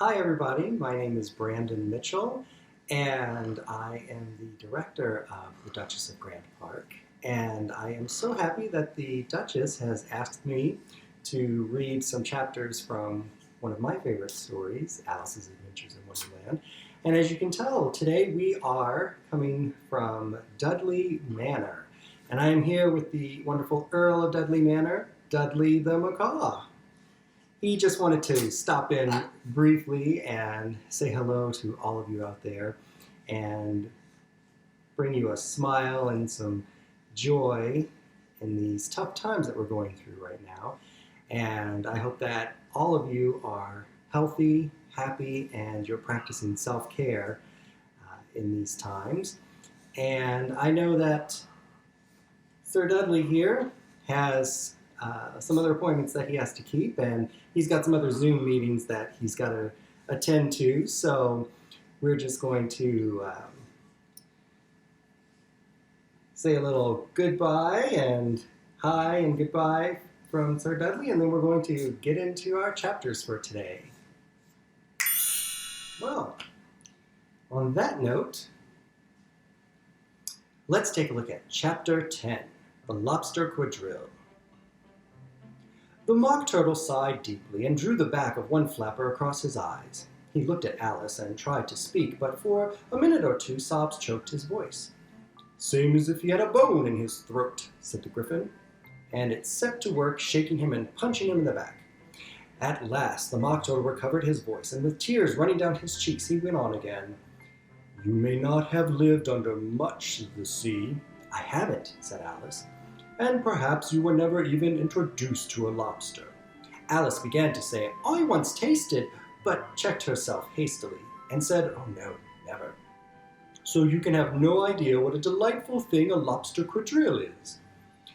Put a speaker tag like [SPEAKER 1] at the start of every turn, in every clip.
[SPEAKER 1] Hi, everybody. My name is Brandon Mitchell, and I am the director of the Duchess of Grant Park. And I am so happy that the Duchess has asked me to read some chapters from one of my favorite stories, Alice's Adventures in Wonderland. And as you can tell, today we are coming from Dudley Manor. And I am here with the wonderful Earl of Dudley Manor, Dudley the Macaw. He just wanted to stop in briefly and say hello to all of you out there and bring you a smile and some joy in these tough times that we're going through right now. And I hope that all of you are healthy, happy, and you're practicing self-care in these times. And I know that Sir Dudley here has some other appointments that he has to keep, and he's got some other Zoom meetings that he's got to attend to, so we're just going to say a little goodbye and hi and goodbye from Sir Dudley, and then we're going to get into our chapters for today. Well, on that note, let's take a look at Chapter 10, The Lobster Quadrille. The Mock Turtle sighed deeply and drew the back of one flapper across his eyes. He looked at Alice and tried to speak, but for a minute or two sobs choked his voice. "Same as if he had a bone in his throat," said the Gryphon, and it set to work shaking him and punching him in the back. At last the Mock Turtle recovered his voice, and with tears running down his cheeks he went on again. "You may not have lived under much of the sea." "I haven't," said Alice. "And perhaps you were never even introduced to a lobster." Alice began to say, "I once tasted," but checked herself hastily and said, "Oh no, never." "So you can have no idea what a delightful thing a lobster quadrille is."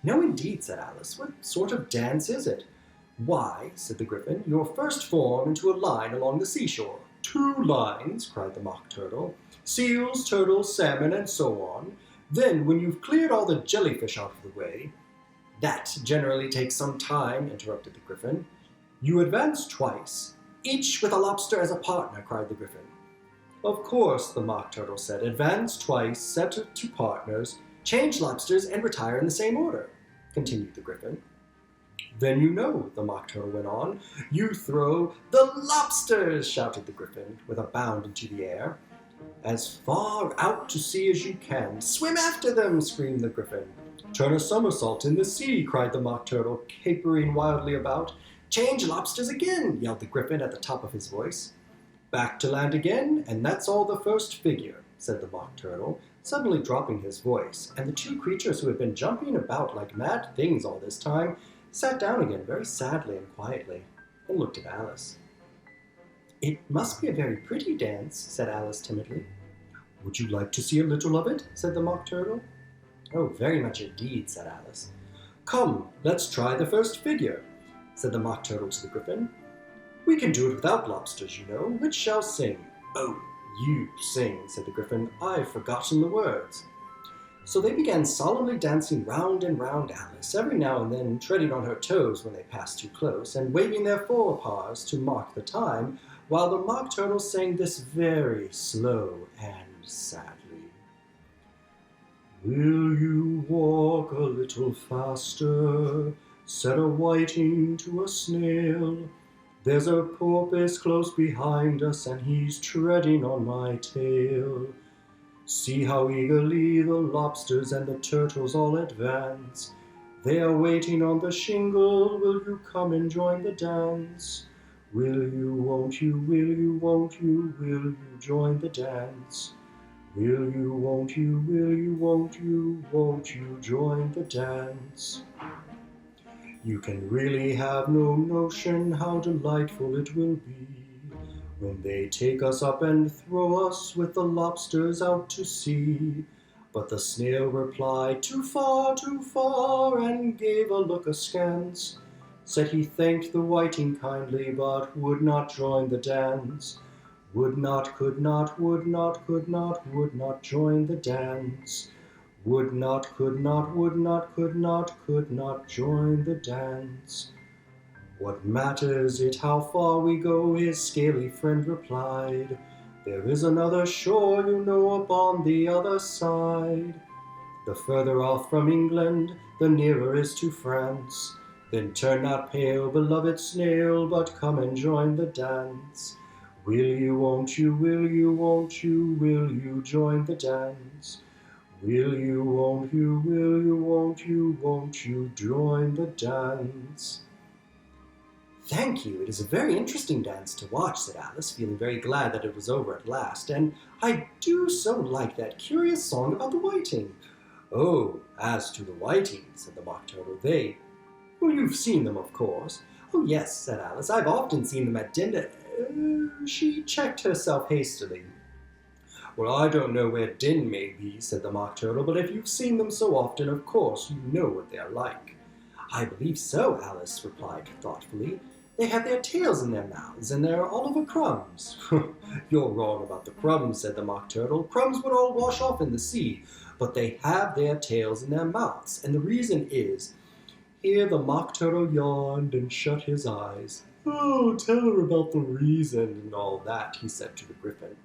[SPEAKER 1] "No, indeed," said Alice. "What sort of dance is it?" "Why," said the Gryphon, "you're first formed into a line along the seashore." "Two lines," cried the Mock Turtle. "Seals, turtles, salmon, and so on. Then, when you've cleared all the jellyfish out of the way—" "That generally takes some time," interrupted the Gryphon. "You advance twice, each with a lobster as a partner," cried the Gryphon. "Of course," the Mock Turtle said. "Advance twice, set to partners, change lobsters, and retire in the same order," continued the Gryphon. "Then you know," the Mock Turtle went on. "You throw—" "The lobsters!" shouted the Gryphon, with a bound into the air. "As far out to sea as you can. Swim after them!" screamed the Gryphon. "Turn a somersault in the sea!" cried the Mock Turtle, capering wildly about. "Change lobsters again!" yelled the Gryphon at the top of his voice. "Back to land again, and that's all the first figure," said the Mock Turtle, suddenly dropping his voice, and the two creatures who had been jumping about like mad things all this time sat down again very sadly and quietly, and looked at Alice. "It must be a very pretty dance," said Alice timidly. "Would you like to see a little of it?" said the Mock Turtle. "Oh, very much indeed," said Alice. "Come, let's try the first figure," said the Mock Turtle to the Gryphon. "We can do it without lobsters, you know. Which shall sing?" "Oh, you sing," said the Gryphon. "I've forgotten the words." So they began solemnly dancing round and round Alice, every now and then treading on her toes when they passed too close, and waving their forepaws to mark the time, while the Mock Turtle sang this very slow and sadly. "Will you walk a little faster? Said a whiting to a snail. There's a porpoise close behind us, and he's treading on my tail. See how eagerly the lobsters and the turtles all advance. They are waiting on the shingle. Will you come and join the dance? Will you, won't you, will you, won't you, will you join the dance? Will you, won't you, won't you join the dance? You can really have no notion how delightful it will be when they take us up and throw us with the lobsters out to sea." But the snail replied, too far, and gave a look askance. Said he thanked the whiting kindly, but would not join the dance. Would not, could not, would not, could not join the dance. Would not, could not, would not, could not join the dance. What matters it how far we go, his scaly friend replied. There is another shore, you know, upon the other side. The further off from England, the nearer is to France. Then turn not pale, beloved snail, but come and join the dance. Will you, won't you, will you, won't you, will you join the dance? Will you, won't you, will you, won't you join the dance? Thank you, it is a very interesting dance to watch, said Alice, feeling very glad that it was over at last, and I do so like that curious song about the whiting. Oh, as to the whitings, said the Mock Turtle, well, you've seen them, of course. Oh, yes, said Alice, I've often seen them at dinner. She checked herself hastily. Well, I don't know where Din may be, said the Mock Turtle, but if you've seen them so often, of course you know what they are like. I believe so, Alice replied thoughtfully. They have their tails in their mouths, and they're all over crumbs. You're wrong about the crumbs, said the Mock Turtle. Crumbs would all wash off in the sea, but they have their tails in their mouths, and the reason is... Here the Mock Turtle yawned and shut his eyes. Oh, tell her about the reason and all that, he said to the Gryphon.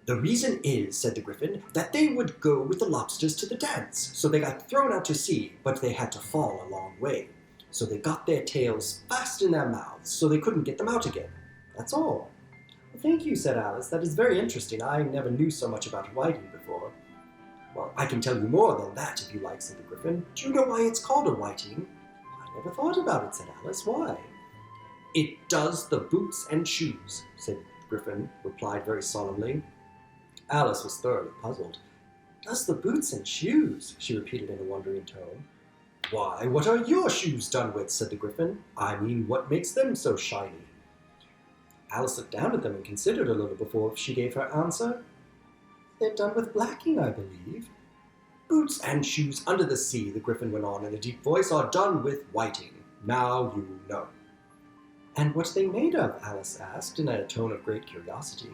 [SPEAKER 1] The reason is, said the Gryphon, that they would go with the lobsters to the dance, so they got thrown out to sea, but they had to fall a long way. So they got their tails fast in their mouths, so they couldn't get them out again. That's all. Well, thank you, said Alice. That is very interesting. I never knew so much about whiting before. Well, I can tell you more than that, if you like, said the Gryphon. Do you know why it's called a whiting? I never thought about it, said Alice. Why? It does the boots and shoes, said Gryphon, replied very solemnly. Alice was thoroughly puzzled. Does the boots and shoes, she repeated in a wondering tone. Why, what are your shoes done with, said the Gryphon. I mean, what makes them so shiny? Alice looked down at them and considered a little before she gave her answer. They're done with blacking, I believe. Boots and shoes under the sea, the Gryphon went on in a deep voice, are done with whiting. Now you know. And what are they made of? Alice asked in a tone of great curiosity.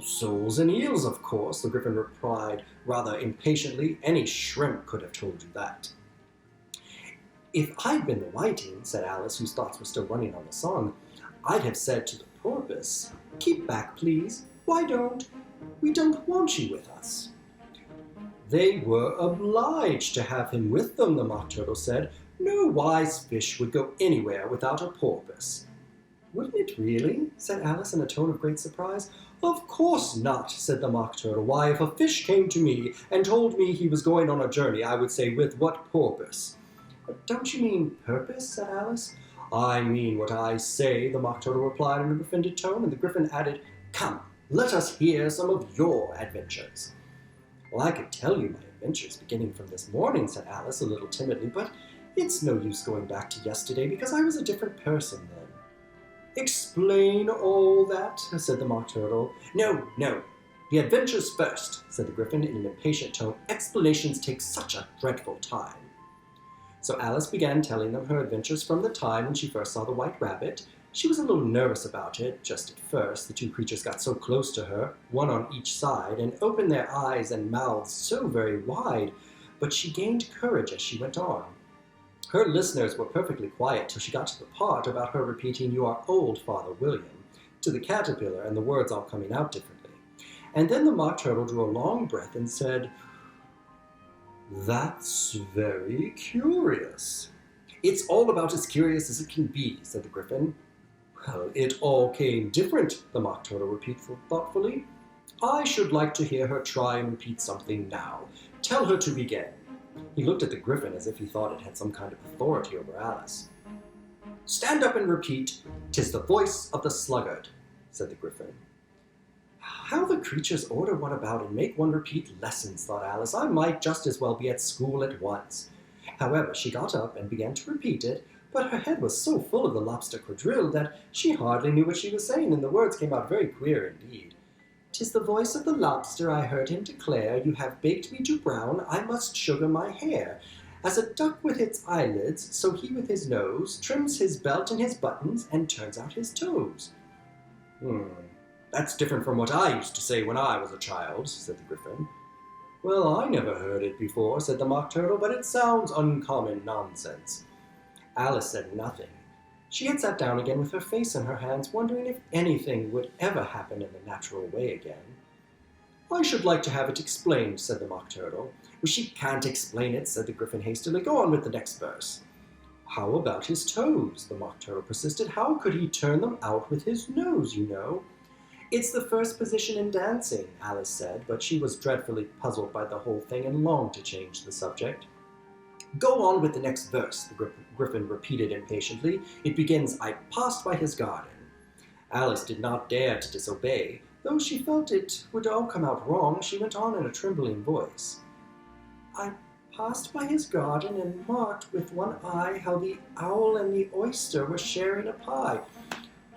[SPEAKER 1] Soles and eels, of course, the Gryphon replied rather impatiently. Any shrimp could have told you that. If I'd been the whiting, said Alice, whose thoughts were still running on the song, I'd have said to the porpoise, keep back, please. Why don't? We don't want you with us. They were obliged to have him with them, the Mock Turtle said. No wise fish would go anywhere without a porpoise. Wouldn't it really? Said Alice in a tone of great surprise. Of course not, said the Mock Turtle. Why, if a fish came to me and told me he was going on a journey, I would say, with what purpose? Don't you mean purpose? Said Alice. I mean what I say, the Mock Turtle replied in an offended tone, and the Gryphon added, Come, let us hear some of your adventures. Well, I could tell you my adventures beginning from this morning, said Alice a little timidly, but it's no use going back to yesterday because I was a different person then. Explain all that, said the Mock Turtle. No, the adventures first, said the Gryphon in an impatient tone. Explanations take such a dreadful time. So Alice began telling them her adventures from the time when she first saw the White Rabbit. She was a little nervous about it, just at first. The two creatures got so close to her, one on each side, and opened their eyes and mouths so very wide, but she gained courage as she went on. Her listeners were perfectly quiet till she got to the part about her repeating, You are old, Father William, to the caterpillar, and the words all coming out differently. And then the Mock Turtle drew a long breath and said, That's very curious. It's all about as curious as it can be, said the Gryphon. Well, it all came different, the Mock Turtle repeated thoughtfully. I should like to hear her try and repeat something now. Tell her to begin. He looked at the Gryphon as if he thought it had some kind of authority over Alice. Stand up and repeat, "'Tis the voice of the sluggard," said the Gryphon. How the creatures order one about and make one repeat lessons, thought Alice. I might just as well be at school at once. However, she got up and began to repeat it, but her head was so full of the lobster quadrille that she hardly knew what she was saying, and the words came out very queer indeed. "'Tis the voice of the lobster, I heard him declare, You have baked me to brown, I must sugar my hair. As a duck with its eyelids, so he with his nose Trims his belt and his buttons, and turns out his toes." That's different from what I used to say when I was a child, said the Gryphon. Well, I never heard it before, said the Mock Turtle, but it sounds uncommon nonsense. Alice said nothing. She had sat down again with her face in her hands, wondering if anything would ever happen in the natural way again. "I should like to have it explained," said the Mock Turtle. "Well, she can't explain it," said the Gryphon hastily. "Go on with the next verse." "How about his toes?" the Mock Turtle persisted. "How could he turn them out with his nose, you know?" "It's the first position in dancing," Alice said, but she was dreadfully puzzled by the whole thing and longed to change the subject. "Go on with the next verse," the Gryphon repeated impatiently. "It begins, 'I passed by his garden.'" Alice did not dare to disobey. Though she felt it would all come out wrong, she went on in a trembling voice. "I passed by his garden and marked with one eye how the owl and the oyster were sharing a pie."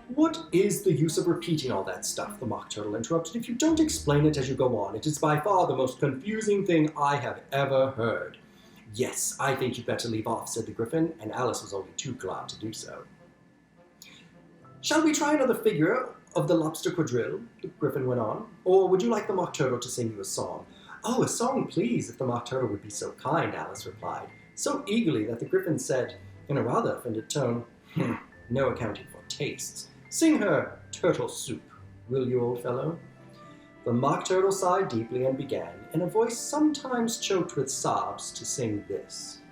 [SPEAKER 1] "What is the use of repeating all that stuff?" the Mock Turtle interrupted. "If you don't explain it as you go on, it is by far the most confusing thing I have ever heard." "Yes, I think you'd better leave off," said the Gryphon, and Alice was only too glad to do so. "Shall we try another figure of the lobster quadrille?" the Gryphon went on. "Or would you like the Mock Turtle to sing you a song?" "Oh, a song, please, if the Mock Turtle would be so kind," Alice replied, so eagerly that the Gryphon said, in a rather offended tone, "No accounting for tastes. Sing her Turtle Soup, will you, old fellow?" The Mock Turtle sighed deeply and began, in a voice sometimes choked with sobs, to sing this.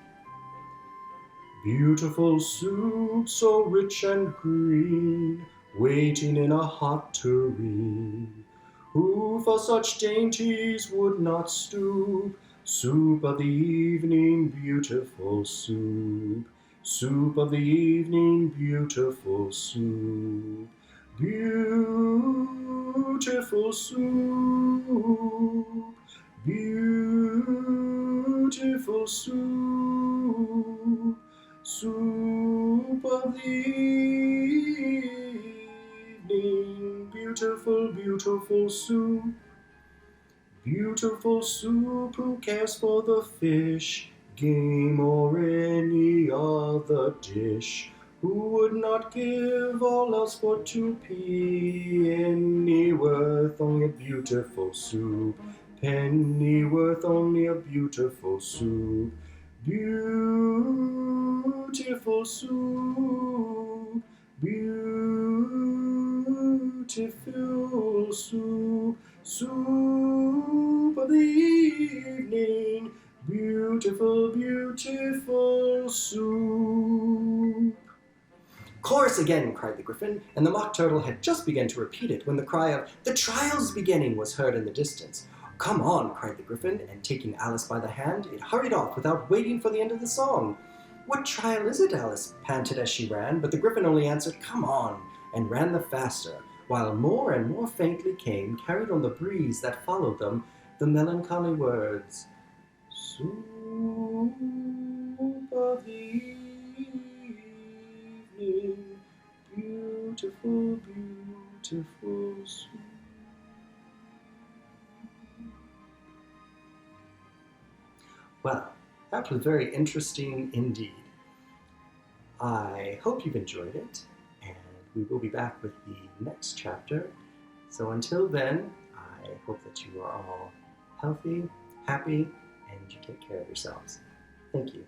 [SPEAKER 1] "Beautiful soup, so rich and green, waiting in a hot tureen. Who for such dainties would not stoop? Soup of the evening, beautiful soup. Soup of the evening, beautiful soup. Beautiful soup. Beautiful soup. Soup of the evening, beautiful, beautiful soup. Beautiful soup, who cares for the fish, game, or any other dish? Who would not give all else for 2p? Pennyworth, only a beautiful soup. Pennyworth, only a beautiful soup. Beautiful soup. Beautiful soup. Soup of the evening, beautiful, beautiful soup. "Chorus again!" cried the Gryphon, and the Mock Turtle had just begun to repeat it when the cry of "The trial's beginning" was heard in the distance. "Come on!" cried the Gryphon, and taking Alice by the hand, it hurried off without waiting for the end of the song. "What trial is it?" Alice panted as she ran, but the Gryphon only answered, "Come on!" and ran the faster, while more and more faintly came, carried on the breeze that followed them, the melancholy words, "Soup of the evening, beautiful, beautiful soup." Well, that was very interesting indeed. I hope you've enjoyed it, and we will be back with the next chapter. So until then, I hope that you are all healthy, happy, and you take care of yourselves. Thank you.